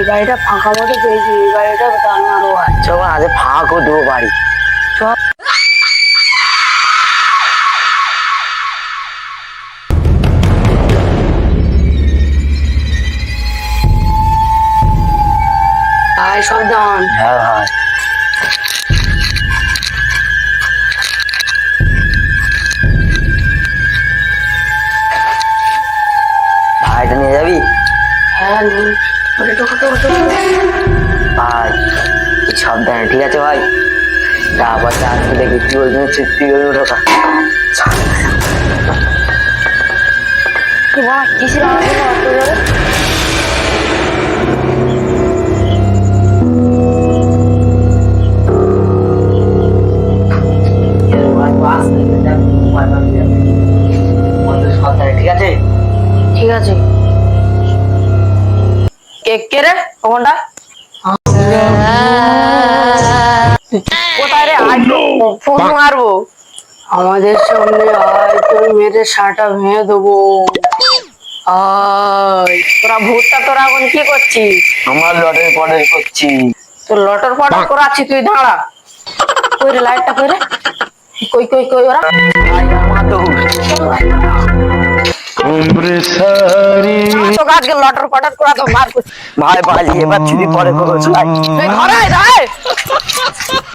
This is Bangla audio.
গাড়িটা ফাঁকা মতো পেয়েছি, এই গাড়িটা টানারও আছে। চল আজ ফাঁকা করে দেবো বাড়ি। চল। আয় সাবধান। হ্যাঁ ভাই। ভাইটা নিয়ে যাবি? হ্যাঁ নি, ওটা টোটো টোটো। ভাই এই সাবধানে, ঠিক আছে ভাই? যা বাচ্চা আসতে দেখি কি ওই জন্য সৃষ্টি করে ঢোকা। কি বাবা কিসের আওয়াজ হলো অত জোরে? ঠিক আছে ঠিক আছে। কে কে রে কোনটা? কোথায় রে? আয় ফোন মারবো। আমাদের সামনে আয়, তোর মেয়েদের সাটা ভেঙে দেবো। আয় তোরা ভূতটা, তোরা এখন কি করছিস? আমার লটের পটের করছি। তোর লটর ফটর করাচ্ছি, তুই দাঁড়া। কই রে লাইটটা, কই রে? কই কই কই ওরা? তো আজকে লটর ফটর করা তো মার। ভাই পালিয়ে এবার ছুটি পরে করো। ধরাই